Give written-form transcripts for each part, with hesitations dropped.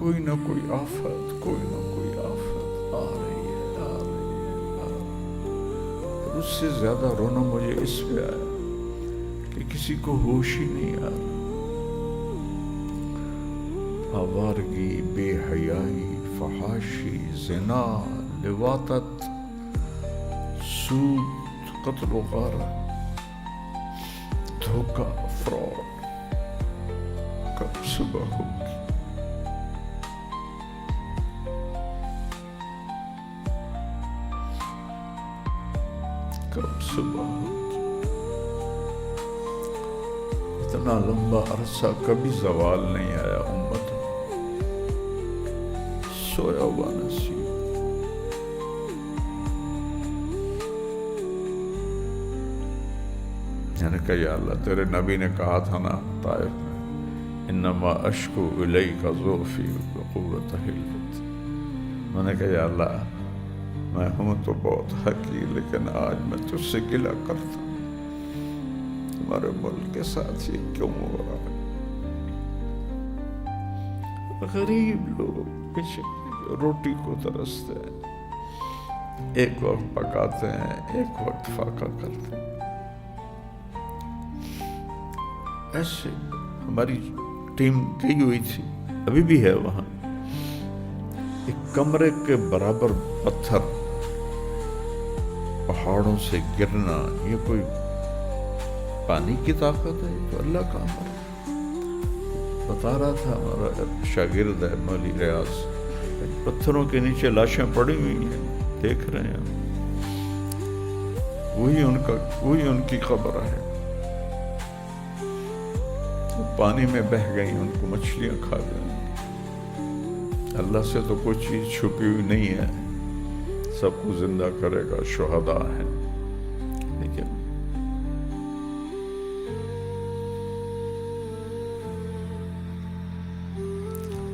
کوئی نہ کوئی آفت آ رہی ہے، آ رہی ہے۔ اور اس سے زیادہ رونا مجھے اس پہ آیا کہ کسی کو ہوش ہی نہیں آ رہا۔ آوارگی، بے حیائی، فحاشی، زنا، لواطت، سود، قتل و غارت، دھوکہ، فراڈ، کب صبح ہوگی؟ کب صبح ہوگی؟ اتنا لمبا عرصہ کبھی زوال نہیں آیا امت میں، سویا ہوا نصیب۔ میں نے کہا یا اللہ، تیرے نبی نے کہا تھا نا طائف میں، انما اشکو الیک ضعفی وقوت حیلتی۔ میں نے کہا یا اللہ، میں ہوں تو بہت حقیر، لیکن آج میں تجھ سے گلہ کرتا ہوں، تمہارے ملک کے ساتھ یہ کیوں ہو رہا ہے؟ غریب لوگ بچے روٹی کو ترستے ہیں، ایک وقت پکاتے ہیں، ایک وقت فاقہ کرتے ہیں۔ ایسے ہماری ٹیم گئی ہوئی تھی، ابھی بھی ہے وہاں، ایک کمرے کے برابر پتھر پہاڑوں سے گرنا، یہ کوئی پانی کی طاقت ہے؟ تو اللہ کا امر ہے۔ بتا رہا تھا ہمارا شاگرد ہے مولی ریاض، پتھروں کے نیچے لاشیں پڑی ہوئی ہیں، دیکھ رہے ہیں، وہی ان کی قبر ہے، پانی میں بہہ گئی، ان کو مچھلیاں کھا گئی۔ اللہ سے تو کوئی چیز چھپی ہوئی نہیں ہے، سب کو زندہ کرے گا، شہداء ہیں، لیکن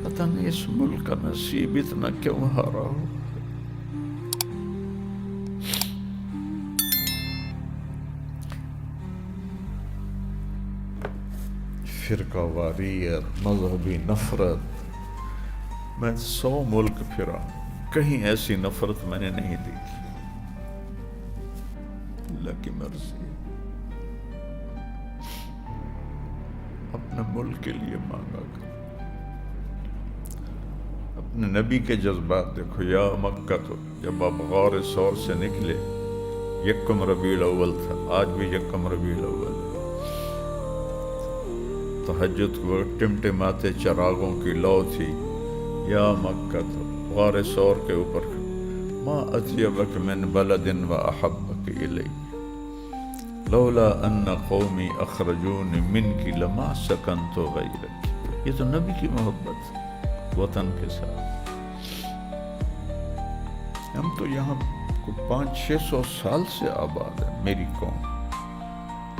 پتہ نہیں اس ملک کا نصیب اتنا کیوں ہارا ہو۔ فرقہ واریت، مذہبی نفرت، میں 100 ملک پھرا، کہیں ایسی نفرت میں نے نہیں دیکھی۔ اللہ کی مرضی، اپنے ملک کے لیے مانگا کر، اپنے نبی کے جذبات دیکھو۔ یا مکہ، تو جب آپ غار ثور سے نکلے، یکم ربیع الاول تھا، آج بھی یکم ربیع الاول ہے، تہجد کو ٹمٹماتے چراغوں کی لو تھی۔ یا مکہ، تو غار ثور کے اوپر، ما اطیبک من بلد و احبک الی، لولا ان قومی اخرجون منکی لما سکنت غیرک۔ یہ تو نبی کی محبت ہے وطن کے ساتھ۔ ہم تو یہاں 500-600 سال سے آباد ہے، میری قوم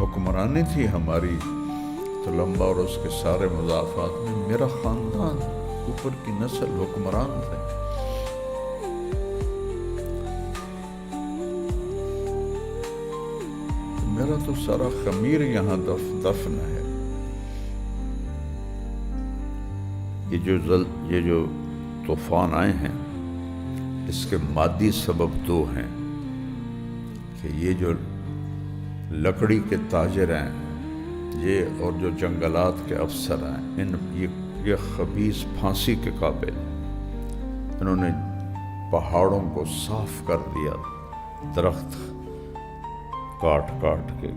حکمرانی تھی ہماری تو لمبا، اور اس کے سارے مضافات میں میرا خاندان، اوپر کی نسل حکمران تھے۔ میرا تو سارا خمیر یہاں دفن ہے۔ یہ جو طوفان آئے ہیں، اس کے مادی سبب 2 ہیں کہ یہ جو لکڑی کے تاجر ہیں، یہ اور جو جنگلات کے افسر ہیں، یہ خبیث پھانسی کے قابل، انہوں نے پہاڑوں کو صاف کر دیا، درخت کاٹ کے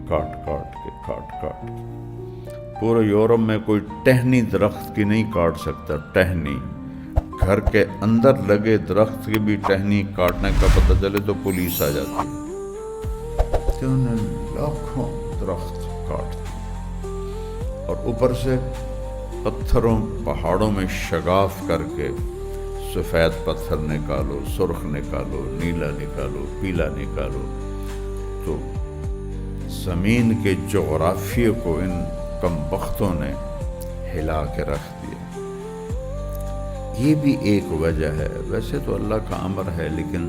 پورے یورپ میں کوئی ٹہنی درخت کی نہیں کاٹ سکتا، ٹہنی، گھر کے اندر لگے درخت کی بھی ٹہنی کاٹنے کا پتہ چلے تو پولیس آ جاتی ہے، کہ انہوں نے لاکھوں درخت کاٹ دیے، اور اوپر سے پتھروں پہاڑوں میں شگاف کر کے سفید پتھر نکالو، سرخ نکالو، نیلا نکالو، پیلا نکالو، تو زمین کے جغرافیے کو ان کم بختوں نے ہلا کے رکھ دیا۔ یہ بھی ایک وجہ ہے، ویسے تو اللہ کا امر ہے، لیکن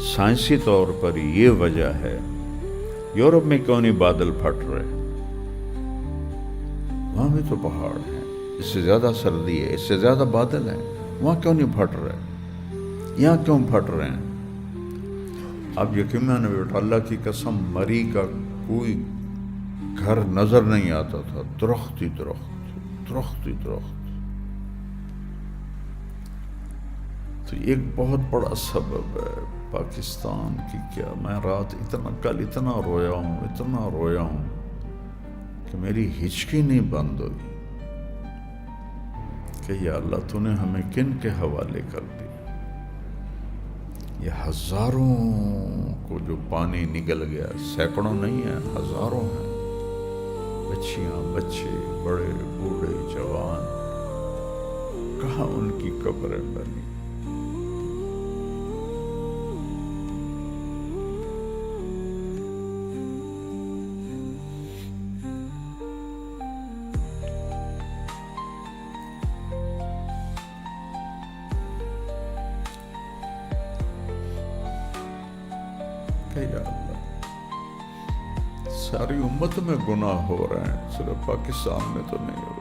سائنسی طور پر یہ وجہ ہے۔ یورپ میں کیوں نہیں بادل پھٹ رہے؟ وہاں بھی تو پہاڑ ہیں، اس سے زیادہ سردی ہے، اس سے زیادہ بادل ہیں، وہاں کیوں نہیں پھٹ رہے؟ یہاں کیوں پھٹ رہے ہیں؟ اب یقین میں نے بیٹھا اللہ کی قسم مری کا کوئی گھر نظر نہیں آتا تھا، درخت ہی درخت، درخت ہی درخت۔ تو ایک بہت بڑا سبب ہے پاکستان کی کیا، میں رات کل اتنا رویا ہوں کہ میری ہچکی نہیں بند ہوئی کہ یا اللہ تو نے ہمیں کن کے حوالے کر دی۔ یہ ہزاروں کو جو پانی نگل گیا، سینکڑوں نہیں ہیں، ہزاروں ہیں، بچیاں، بچے، بڑے، بوڑھے، جوان، کہاں ان کی قبریں بنی؟ کہ یا اللہ ساری امت میں گناہ ہو رہے ہیں، صرف پاکستان میں تو نہیں ہو۔